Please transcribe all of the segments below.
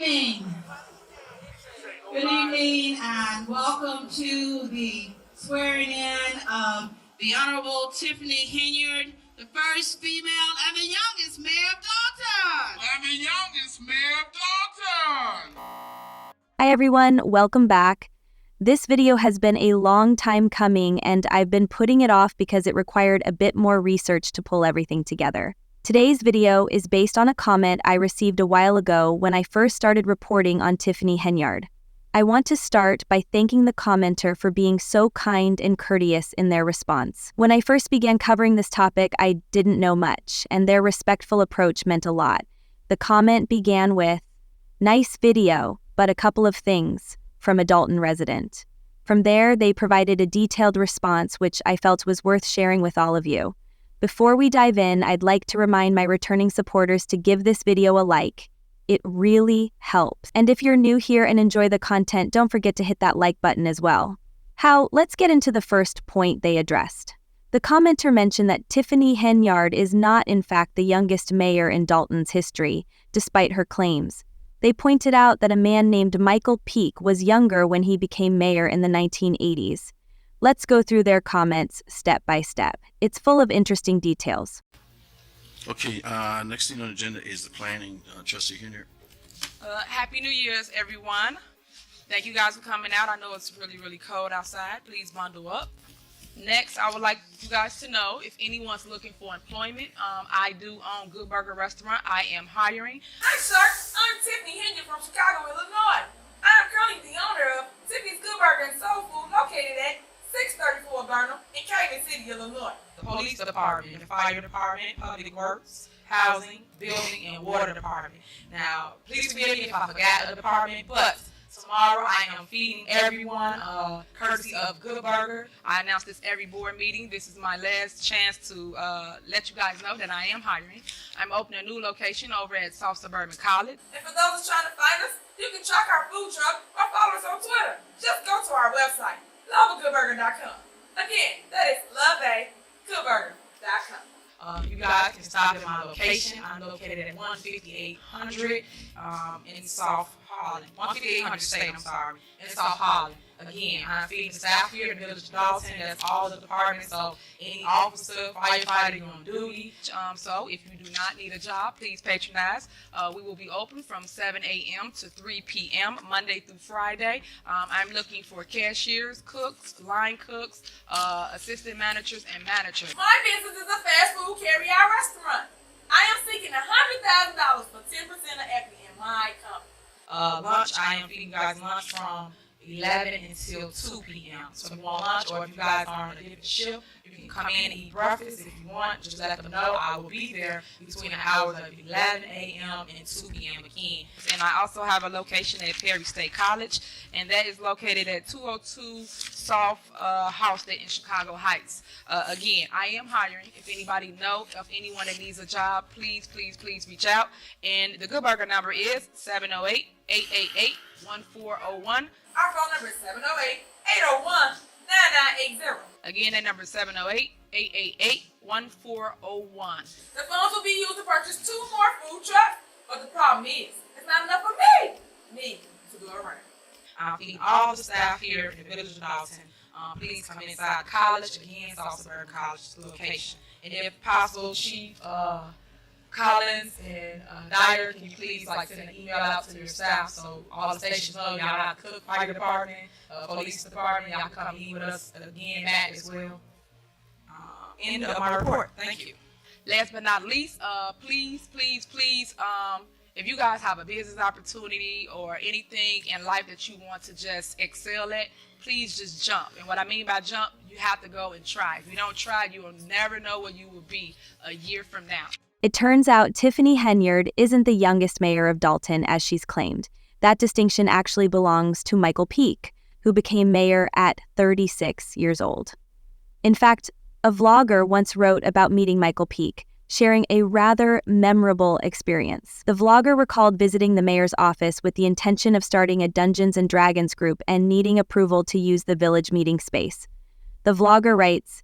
evening. Good evening and welcome to the swearing in of the Honorable Tiffany Henyard, the first female and the youngest mayor of Dolton. Hi everyone, welcome back. This video has been a long time coming and I've been putting it off because it required a bit more research to pull everything together. Today's video is based on a comment I received a while ago when I first started reporting on Tiffany Henyard. I want to start by thanking the commenter for being so kind and courteous in their response. When I first began covering this topic, I didn't know much, and their respectful approach meant a lot. The comment began with, "Nice video, but a couple of things," from a Dolton resident. From there, they provided a detailed response which I felt was worth sharing with all of you. Before we dive in, I'd like to remind my returning supporters to give this video a like. It really helps. And if you're new here and enjoy the content, don't forget to hit that like button as well. Let's get into the first point they addressed. The commenter mentioned that Tiffany Henyard is not in fact the youngest mayor in Dolton's history, despite her claims. They pointed out that a man named Michael Peake was younger when he became mayor in the 1980s. Let's go through their comments step by step. It's full of interesting details. Okay, next thing on the agenda is the planning. Trustee Henyard. Happy New Year's, everyone. Thank you guys for coming out. I know it's really cold outside. Please bundle up. Next, I would like you guys to know if anyone's looking for employment, I do own Good Burger Restaurant. I am hiring. Hi, sir. I'm Tiffany Henyard from Chicago, Illinois. I am currently the owner of Tiffany's Good Burger and Soul Food located at 634 Burnham in Cayman City, Illinois. The police department, the fire department, public works, housing, building, and water department. Now, please forgive me if I forgot a department, but tomorrow I am feeding everyone courtesy of Good Burger. I announce this every board meeting. This is my last chance to let you guys know that I am hiring. I'm opening a new location over at South Suburban College. And for those trying to find us, you can track our food truck or follow us on Twitter. Just go to our website, loveagoodburger.com. Again, that is loveagoodburger.com. You guys can stop at my location. I'm located at 15800 in South Holland. 15800 State, I'm sorry, in South Holland. Again, I'm feeding staff here in the village of Dolton. That's all the departments. So any officer, firefighter on duty. So if you do not need a job, please patronize. We will be open from 7 a.m. to 3 p.m. Monday through Friday. I'm looking for cashiers, cooks, line cooks, assistant managers, and managers. My business is a fast food carry-out restaurant. I am seeking $100,000 for 10% of equity in my company. Lunch, I am feeding you guys lunch from 11 until 2 p.m. So if you want lunch or if you guys are on a different shift, you can come in and eat breakfast. If you want, just let them know. I will be there between the hours of 11 a.m. and 2 p.m. again. And I also have a location at Perry State College, and that is located at 202 South Halsted in Chicago Heights. Again, I am hiring. If anybody knows of anyone that needs a job, please reach out. And the Good Burger number is 708-888-1401. Our phone number is 708-801-9980. Again, that number is 708-888-1401. The funds will be used to purchase 2 more food trucks, but the problem is, it's not enough for me to go around. I'm feeding all the staff here in the village of Dolton. Please come inside college, again, South Suburban College location. And if possible, Chief Collins and Dyer, can you please send an email out to your staff so all the stations know y'all have cook, fire department, police department, y'all come eat with us again, Matt as well. End of my report. Thank you. Last but not least, please, if you guys have a business opportunity or anything in life that you want to just excel at, please just jump. And what I mean by jump, you have to go and try. If you don't try, you will never know where you will be a year from now. It turns out Tiffany Henyard isn't the youngest mayor of Dolton as she's claimed. That distinction actually belongs to Michael Peake, who became mayor at 36 years old. In fact, a vlogger once wrote about meeting Michael Peake, sharing a rather memorable experience. The vlogger recalled visiting the mayor's office with the intention of starting a Dungeons & Dragons group and needing approval to use the village meeting space. The vlogger writes,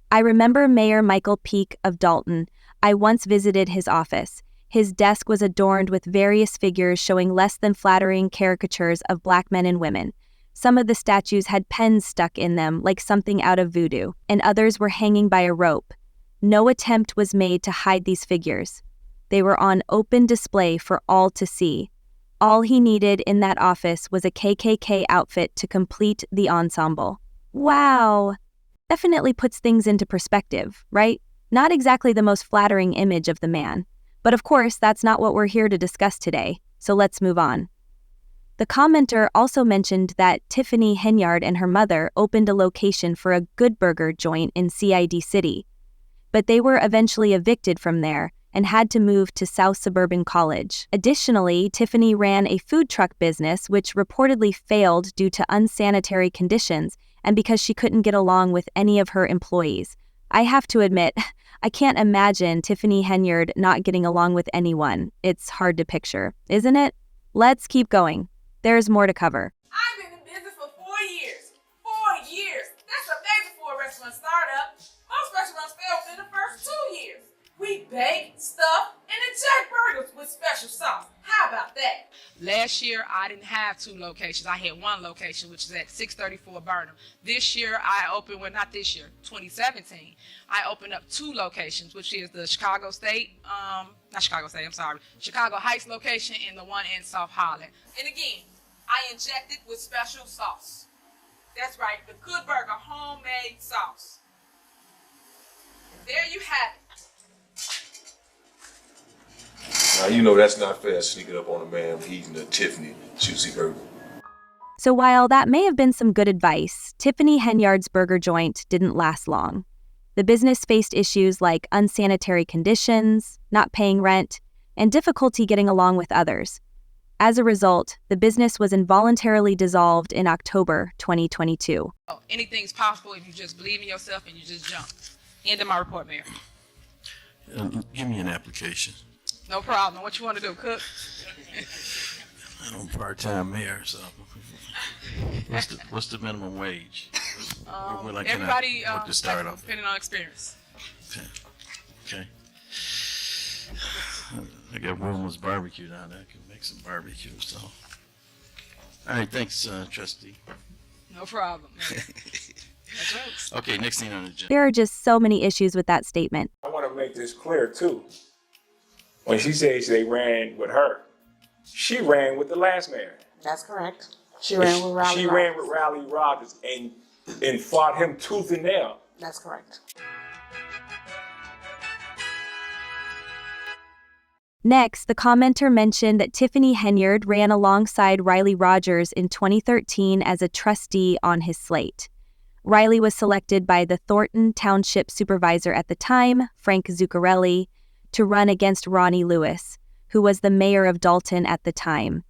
"I remember Mayor Michael Peake of Dolton. I once visited his office. His desk was adorned with various figures showing less than flattering caricatures of black men and women. Some of the statues had pens stuck in them, like something out of voodoo, and others were hanging by a rope. No attempt was made to hide these figures. They were on open display for all to see. All he needed in that office was a KKK outfit to complete the ensemble. Wow! Definitely puts things into perspective, right? Not exactly the most flattering image of the man. But of course, that's not what we're here to discuss today, so let's move on. The commenter also mentioned that Tiffany Henyard and her mother opened a location for a good burger joint in CID City, but they were eventually evicted from there and had to move to South Suburban College. Additionally, Tiffany ran a food truck business which reportedly failed due to unsanitary conditions and because she couldn't get along with any of her employees. I have to admit, I can't imagine Tiffany Henyard not getting along with anyone. It's hard to picture, isn't it? Let's keep going. There's more to cover. I've been in business for 4 years. 4 years. That's amazing for a restaurant startup. Most restaurants fail within the first 2 years. We bake, stuff, and inject burgers with special sauce. How about that? Last year, I didn't have 2 locations. I had 1 location, which is at 634 Burnham. This year, I opened, well, not this year, 2017, I opened up 2 locations, which is the Chicago Heights location and the one in South Holland. And again, I inject it with special sauce. That's right, the Good Burger homemade sauce. There you have it. Now, you know that's not fair, sneaking up on a man eating a Tiffany juicy burger. So while that may have been some good advice, Tiffany Henyard's burger joint didn't last long. The business faced issues like unsanitary conditions, not paying rent, and difficulty getting along with others. As a result, the business was involuntarily dissolved in October 2022. Anything's possible if you just believe in yourself and you just jump. End of my report, Mayor. Give me an application. No problem. What you want to do, cook? I'm part-time mayor, so what's the minimum wage? Everybody, what to start off? depending on experience. Okay. I got Wilma's barbecue down there. I can make some barbecue, so. All right, thanks, trustee. No problem. No jokes. Okay, next thing on the agenda. There are just so many issues with that statement. I want to make this clear too. When she says they ran with her, she ran with the last mayor. That's correct. She ran with Raleigh. She ran with Raleigh Rogers and fought him tooth and nail. That's correct. Next, the commenter mentioned that Tiffany Henyard ran alongside Riley Rogers in 2013 as a trustee on his slate. Riley was selected by the Thornton Township Supervisor at the time, Frank Zuccarelli, to run against Ronnie Lewis, who was the mayor of Dolton at the time.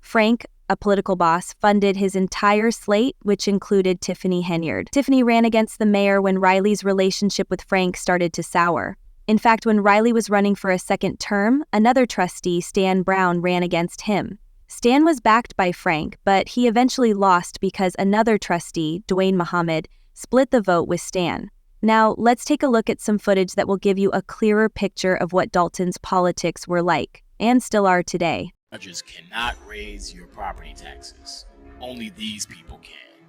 Frank, a political boss, funded his entire slate, which included Tiffany Henyard. Tiffany ran against the mayor when Riley's relationship with Frank started to sour. In fact, when Riley was running for a second term, another trustee, Stan Brown, ran against him. Stan was backed by Frank, but he eventually lost because another trustee, Dwayne Muhammad, split the vote with Stan. Now, let's take a look at some footage that will give you a clearer picture of what Dolton's politics were like, and still are today. Judges cannot raise your property taxes. Only these people can.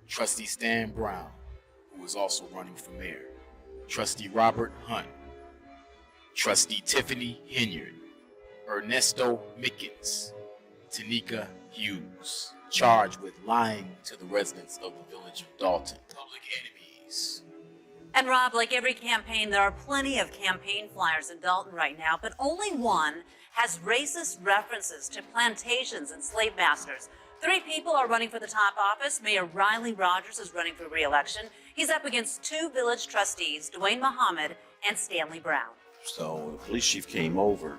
Trustee Stan Brown, who is also running for mayor. Trustee Robert Hunt. Trustee Tiffany Henyard. Ernesto Mickens. Tanika Hughes. Charged with lying to the residents of the village of Dolton. Public enemies. And Rob, like every campaign, there are plenty of campaign flyers in Dolton right now, but only one has racist references to plantations and slave masters. 3 people are running for the top office. Mayor Riley Rogers is running for re-election. He's up against 2 village trustees, Dwayne Muhammad and Stanley Brown. So the police chief came over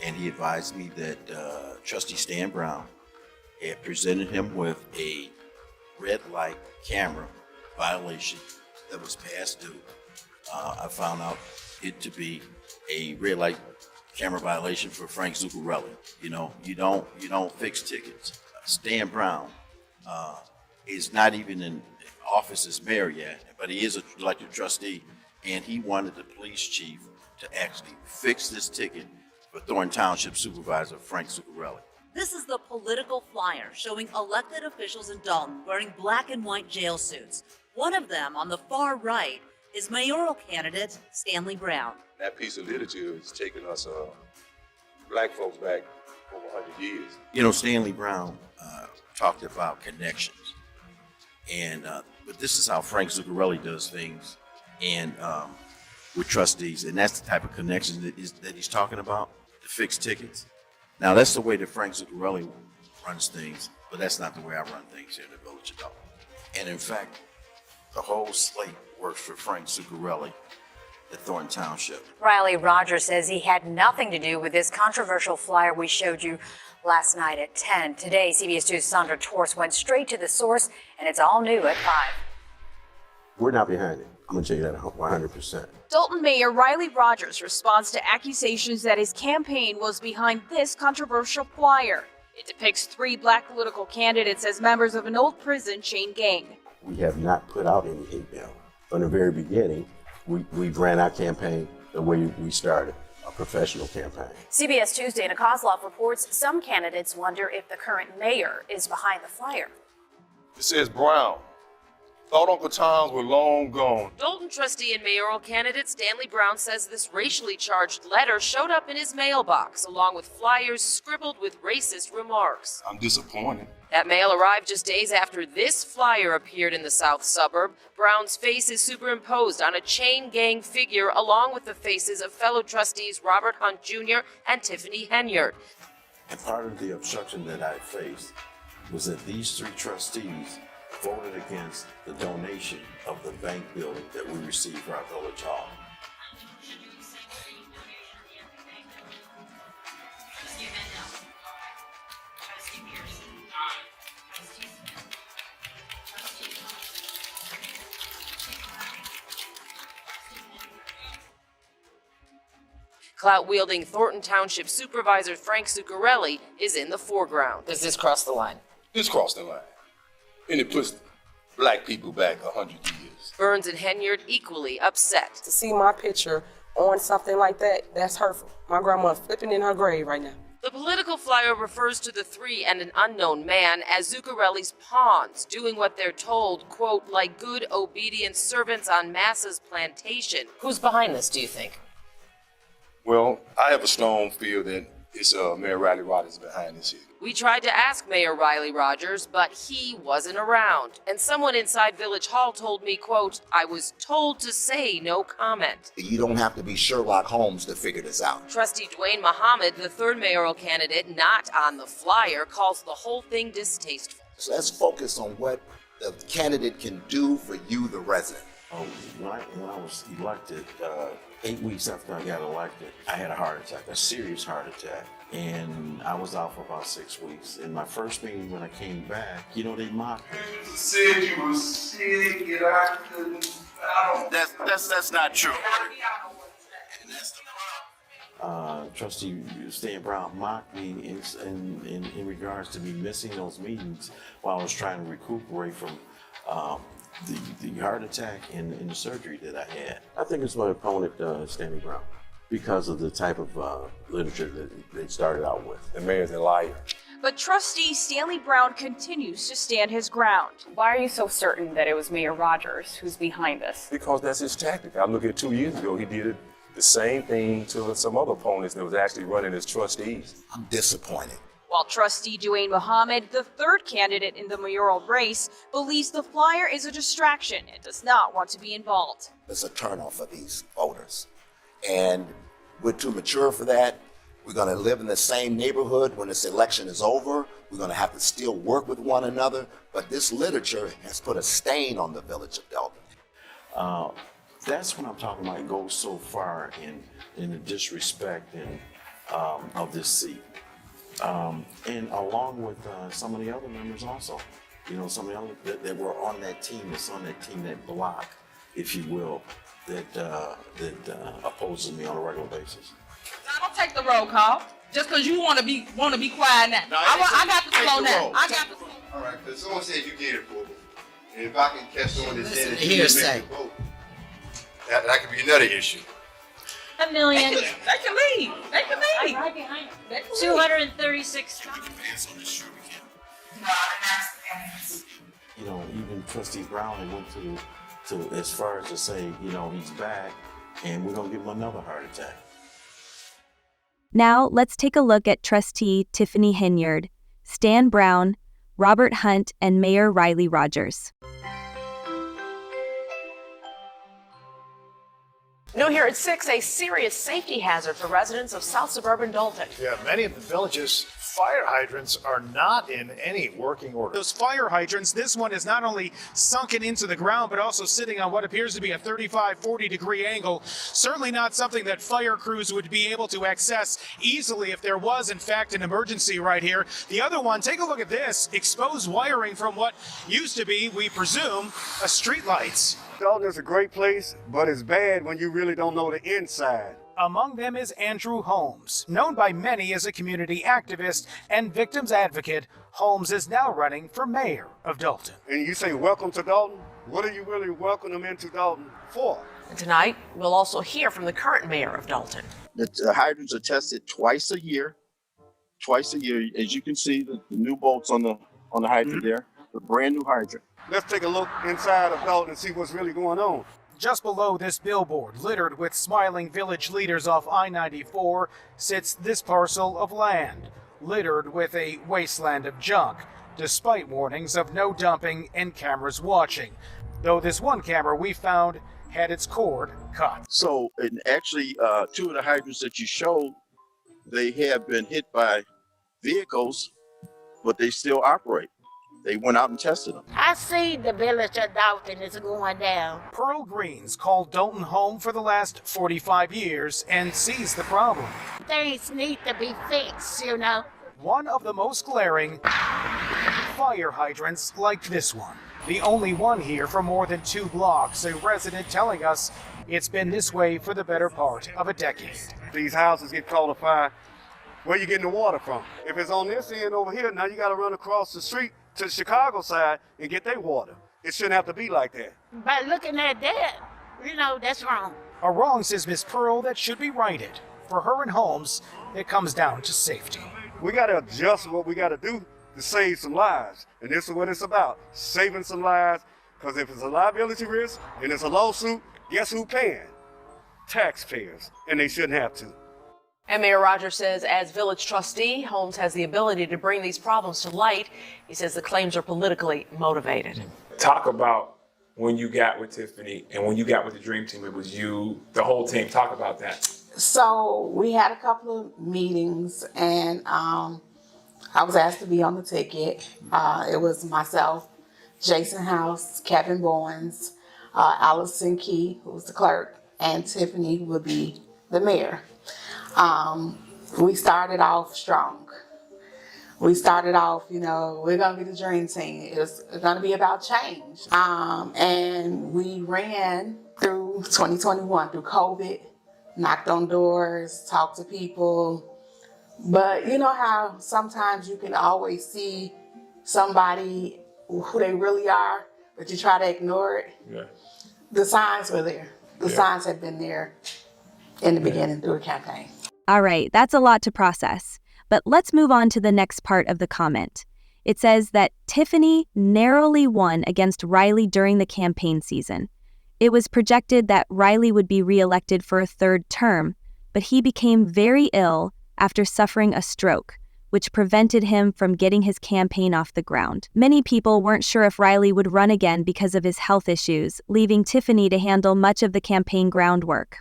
and he advised me that Trustee Stan Brown had presented him with a red light camera violation that was past due. I found out it to be a red light camera violation for Frank Zuccarelli. You know, you don't fix tickets. Stan Brown is not even in office as mayor yet, but he is an elected trustee, and he wanted the police chief to actually fix this ticket for Thornton Township Supervisor Frank Zuccarelli. This is the political flyer showing elected officials in Dalton wearing black and white jail suits. One of them on the far right is mayoral candidate Stanley Brown. That piece of literature is taking us black folks back over 100 years. You know, Stanley Brown talked about connections. And but this is how Frank Zuccarelli does things and with trustees. And that's the type of connection that he's talking about, to fix tickets. Now, that's the way that Frank Zuccarelli runs things, but that's not the way I run things here in the Village of Dalton. And in fact, the whole slate works for Frank Zuccarelli at Thornton Township. Riley Rogers says he had nothing to do with this controversial flyer we showed you last night at 10. Today, CBS 2's Sandra Torres went straight to the source, and it's all new at 5. We're not behind it. I'm going to tell you that 100%. Dalton Mayor Riley Rogers responds to accusations that his campaign was behind this controversial flyer. It depicts 3 black political candidates as members of an old prison chain gang. We have not put out any hate mail. From the very beginning, we ran our campaign the way we started, a professional campaign. CBS 2's Dana Kozlov reports some candidates wonder if the current mayor is behind the flyer. It says Brown. Thought Uncle Tom's were long gone. Dalton trustee and mayoral candidate Stanley Brown says this racially charged letter showed up in his mailbox, along with flyers scribbled with racist remarks. I'm disappointed. That mail arrived just days after this flyer appeared in the south suburb. Brown's face is superimposed on a chain gang figure, along with the faces of fellow trustees Robert Hunt Jr. and Tiffany Henyard. And part of the obstruction that I faced was that these 3 trustees voted against the donation of the bank building that we received for our village hall. Clout-wielding Thornton Township Supervisor Frank Zuccarelli is in the foreground. Does this cross the line? This crossed the line. And it puts black people back 100 years. Burns and Henyard equally upset. To see my picture on something like that, that's hurtful. My grandma's flipping in her grave right now. The political flyer refers to the 3 and an unknown man as Zuccarelli's pawns, doing what they're told, quote, like good, obedient servants on Massa's plantation. Who's behind this, do you think? Well, I have a strong feel that it's Mayor Riley Rogers behind this here. We tried to ask Mayor Riley Rogers, but he wasn't around. And someone inside Village Hall told me, quote, I was told to say no comment. You don't have to be Sherlock Holmes to figure this out. Trustee Dwayne Muhammad, the 3rd mayoral candidate not on the flyer, calls the whole thing distasteful. So let's focus on what the candidate can do for you, the resident. Oh, when I was elected, 8 weeks after I got elected, I had a heart attack, a serious heart attack. And I was out for about 6 weeks. In my first meeting when I came back, you know, they mocked me. You said you were sick and I couldn't. That's not true. And that's the problem. Trustee Stan Brown mocked me in regards to me missing those meetings while I was trying to recuperate from the heart attack and the surgery that I had. I think it's my opponent, Stanley Brown, because of the type of literature that they started out with. The mayor's a liar. But trustee Stanley Brown continues to stand his ground. Why are you so certain that it was Mayor Rogers who's behind this? Because that's his tactic. I look at 2 years ago, he did the same thing to some other opponents that was actually running as trustees. I'm disappointed. While trustee Dwayne Muhammad, the 3rd candidate in the mayoral race, believes the flyer is a distraction and does not want to be involved. It's a turnoff for these voters. And we're too mature for that. We're going to live in the same neighborhood when this election is over. We're going to have to still work with one another. But this literature has put a stain on the Village of Dalton. That's what I'm talking about. It goes so far in the disrespect of this seat. And along with some of the other members also. You know, some of the other that were on that team, that block, if you will, that opposes me on a regular basis. Now don't take the roll call just because you want to be quiet now. No, I got the flow now. I got the flow. All right, because someone said you get it, for and if I can catch someone that said that Hearsay. vote, that could be another issue. $1 million. They can leave. They can leave. Right behind him. They can leave. 236. You know, even Trustee Brown they went to as far as to say, you know, he's back and we're gonna give him another heart attack. Now, let's take a look at Trustee Tiffany Henyard, Stan Brown, Robert Hunt, and Mayor Riley Rogers. New here at 6, a serious safety hazard for residents of South Suburban Dalton. Yeah, many of the village's fire hydrants are not in any working order. Those fire hydrants, this one is not only sunken into the ground, but also sitting on what appears to be a 35-40 degree angle. Certainly not something that fire crews would be able to access easily if there was, in fact, an emergency right here. The other one, take a look at this, exposed wiring from what used to be, we presume, a street lights. Dalton is a great place, but it's bad when you really don't know the inside. Among them is Andrew Holmes. Known by many as a community activist and victims advocate, Holmes is now running for mayor of Dalton. And you say, welcome to Dalton? What are you really welcoming them into Dalton for? And tonight, we'll also hear from the current mayor of Dalton. The hydrants are tested twice a year. Twice a year, as you can see, the new bolts on the hydrant there, the brand new hydrant. Let's take a look inside of Dalton and see what's really going on. Just below this billboard, littered with smiling village leaders off I-94, sits this parcel of land, littered with a wasteland of junk, despite warnings of no dumping and cameras watching. Though this one camera we found had its cord cut. So, and actually, two of the hydrants that you showed, they have been hit by vehicles, but they still operate. They went out and tested them. I see the village of Dalton is going down. Pearl Greens called Dalton home for the last 45 years and sees the problem. Things need to be fixed, you know. One of the most glaring fire hydrants like this one. The only one here for more than 2 blocks, a resident telling us it's been this way for the better part of a decade. These houses get caught on fire. Where you getting the water from? If it's on this end over here, now you got to run across the street to the Chicago side and get their water. It shouldn't have to be like that. But looking at that, you know, that's wrong. A wrong, says Miss Pearl, that should be righted. For her and Holmes, it comes down to safety. We got to adjust what we got to do to save some lives. And this is what it's about, saving some lives. Because if it's a liability risk and it's a lawsuit, guess who paying? Taxpayers. And they shouldn't have to. And Mayor Rogers says as village trustee, Holmes has the ability to bring these problems to light. He says the claims are politically motivated. Talk about when you got with Tiffany and when you got with the Dream Team. It was you, the whole team. Talk about that. So we had a couple of meetings and I was asked to be on the ticket. It was myself, Jason House, Kevin Bowens, Allison Key, who was the clerk, and Tiffany would be the mayor. We started off strong. We started off, you know, we're going to be the dream team. It's going to be about change. And we ran through 2021, through COVID, knocked on doors, talked to people. But you know how sometimes you can always see somebody who they really are, but you try to ignore it? Yeah. The signs were there. The signs had been there in the beginning through the campaign. All right, that's a lot to process. But let's move on to the next part of the comment. It says that Tiffany narrowly won against Riley during the campaign season. It was projected that Riley would be reelected for a 3rd term, but he became very ill after suffering a stroke, which prevented him from getting his campaign off the ground. Many people weren't sure if Riley would run again because of his health issues, leaving Tiffany to handle much of the campaign groundwork.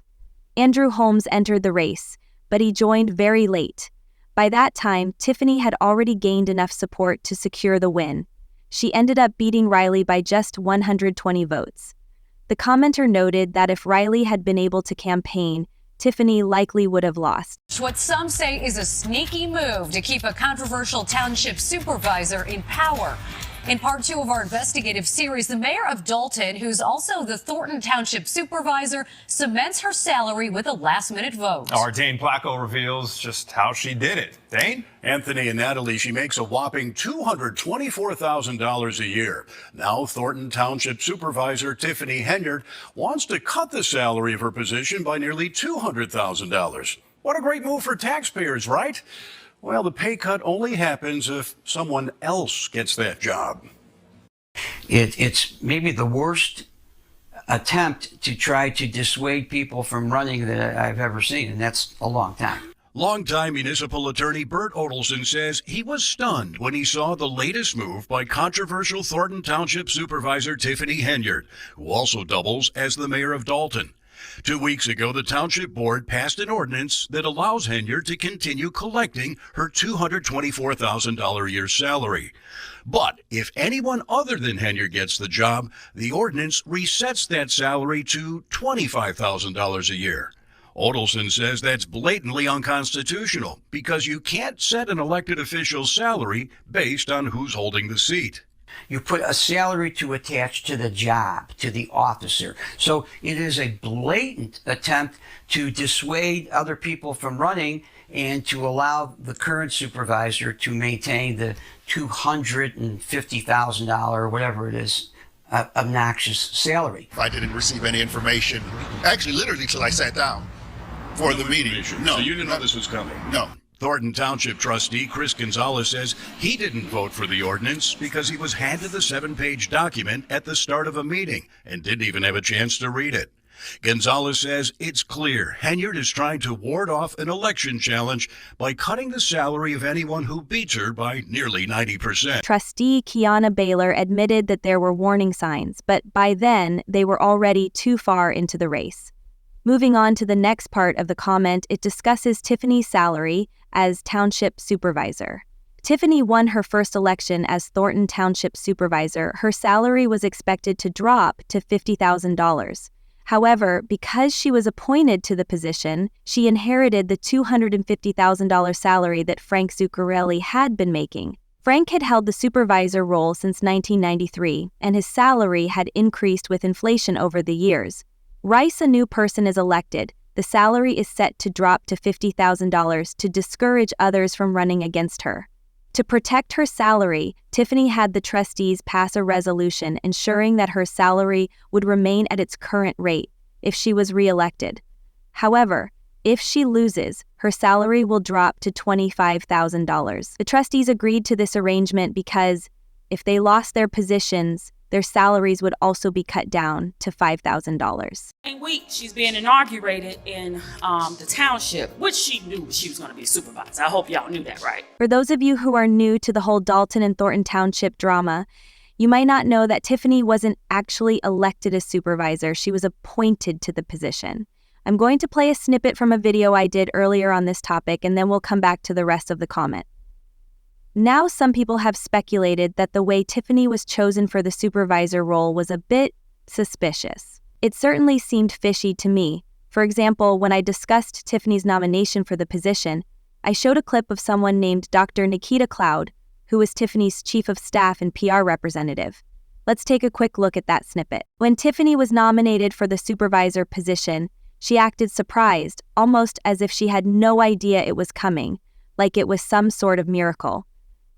Andrew Holmes entered the race, but he joined very late. By that time, Tiffany had already gained enough support to secure the win. She ended up beating Riley by just 120 votes. The commenter noted that if Riley had been able to campaign, Tiffany likely would have lost. What some say is a sneaky move to keep a controversial township supervisor in power. In part 2 of our investigative series, the mayor of Dolton, who's also the Thornton Township supervisor, cements her salary with a last-minute vote. Our Dane Placco reveals just how she did it. Dane? Anthony and Natalie, she makes a whopping $224,000 a year. Now, Thornton Township Supervisor Tiffany Henyard wants to cut the salary of her position by nearly $200,000. What a great move for taxpayers, right? Well, the pay cut only happens if someone else gets that job. It's maybe the worst attempt to try to dissuade people from running that I've ever seen, and that's a long time. Longtime municipal attorney Bert Odelson says he was stunned when he saw the latest move by controversial Thornton Township Supervisor Tiffany Henyard, who also doubles as the mayor of Dolton. 2 weeks ago, the Township Board passed an ordinance that allows Henyard to continue collecting her $224,000 a year salary. But if anyone other than Henyard gets the job, the ordinance resets that salary to $25,000 a year. Odelson says that's blatantly unconstitutional because you can't set an elected official's salary based on who's holding the seat. You put a salary to attach to the job, to the officer. So it is a blatant attempt to dissuade other people from running and to allow the current supervisor to maintain the $250,000 or whatever it is, obnoxious salary. I didn't receive any information, actually literally till I sat down for the meeting. No, So you didn't know this was coming? No. Thornton Township trustee Chris Gonzalez says he didn't vote for the ordinance because he was handed the 7-page document at the start of a meeting and didn't even have a chance to read it. Gonzalez says it's clear Henyard is trying to ward off an election challenge by cutting the salary of anyone who beats her by nearly 90%. Trustee Kiana Baylor admitted that there were warning signs, but by then they were already too far into the race. Moving on to the next part of the comment, it discusses Tiffany's salary as Township Supervisor. Tiffany won her first election as Thornton Township Supervisor. Her salary was expected to drop to $50,000. However, because she was appointed to the position, she inherited the $250,000 salary that Frank Zuccarelli had been making. Frank had held the supervisor role since 1993, and his salary had increased with inflation over the years. Rice, a new person, is elected. The salary is set to drop to $50,000 to discourage others from running against her. To protect her salary, Tiffany had the trustees pass a resolution ensuring that her salary would remain at its current rate if she was reelected. However, if she loses, her salary will drop to $25,000. The trustees agreed to this arrangement because if they lost their positions, their salaries would also be cut down to $5,000. Same week, she's being inaugurated in the township, which she knew she was going to be a supervisor. I hope y'all knew that, right? For those of you who are new to the whole Dolton and Thornton Township drama, you might not know that Tiffany wasn't actually elected as supervisor. She was appointed to the position. I'm going to play a snippet from a video I did earlier on this topic, and then we'll come back to the rest of the comment. Now, some people have speculated that the way Tiffany was chosen for the supervisor role was a bit suspicious. It certainly seemed fishy to me. For example, when I discussed Tiffany's nomination for the position, I showed a clip of someone named Dr. Nikita Cloud, who was Tiffany's chief of staff and PR representative. Let's take a quick look at that snippet. When Tiffany was nominated for the supervisor position, she acted surprised, almost as if she had no idea it was coming, like it was some sort of miracle.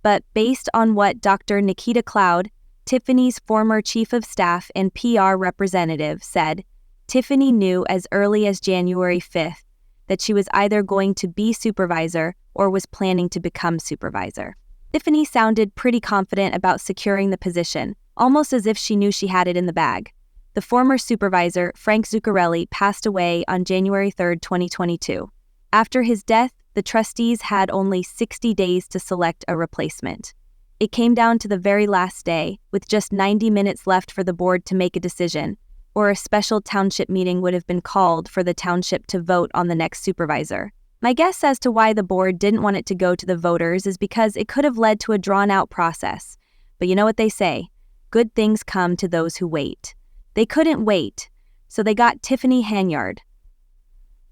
But based on what Dr. Nikita Cloud, Tiffany's former chief of staff and PR representative, said, Tiffany knew as early as January 5th that she was either going to be supervisor or was planning to become supervisor. Tiffany sounded pretty confident about securing the position, almost as if she knew she had it in the bag. The former supervisor, Frank Zuccarelli, passed away on January 3, 2022. After his death, the trustees had only 60 days to select a replacement. It came down to the very last day, with just 90 minutes left for the board to make a decision, or a special township meeting would have been called for the township to vote on the next supervisor. My guess as to why the board didn't want it to go to the voters is because it could have led to a drawn-out process. But you know what they say, good things come to those who wait. They couldn't wait, so they got Tiffany Henyard.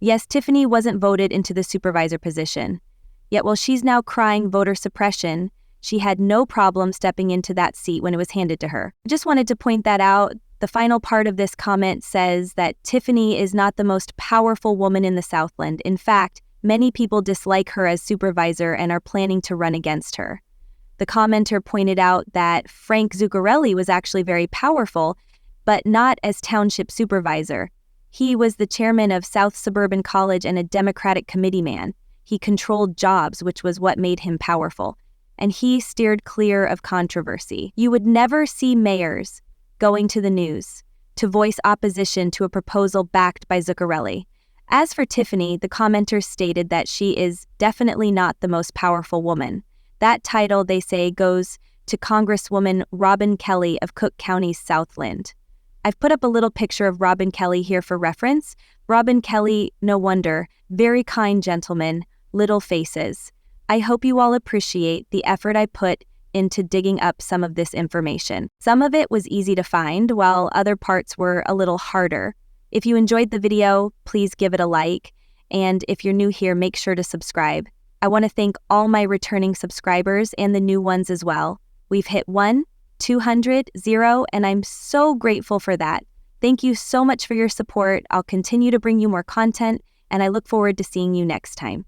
Yes, Tiffany wasn't voted into the supervisor position. Yet while she's now crying voter suppression, She had no problem stepping into that seat when it was handed to her. I just wanted to point that out. The final part of this comment says that Tiffany is not the most powerful woman in the Southland. In fact, many people dislike her as supervisor and are planning to run against her. The commenter pointed out that Frank Zuccarelli was actually very powerful, but not as township supervisor. He was the chairman of South Suburban College and a Democratic committee man. He controlled jobs, which was what made him powerful. And he steered clear of controversy. You would never see mayors going to the news to voice opposition to a proposal backed by Zuccarelli. As for Tiffany, the commenter stated that she is definitely not the most powerful woman. That title, they say, goes to Congresswoman Robin Kelly of Cook County's Southland. I've put up a little picture of Robin Kelly here for reference. Robin Kelly, no wonder, very kind gentleman, little faces. I hope you all appreciate the effort I put into digging up some of this information. Some of it was easy to find, while other parts were a little harder. If you enjoyed the video, please give it a like. And if you're new here, make sure to subscribe. I want to thank all my returning subscribers and the new ones as well. We've hit 1, 200, 0, and I'm so grateful for that. Thank you so much for your support. I'll continue to bring you more content, and I look forward to seeing you next time.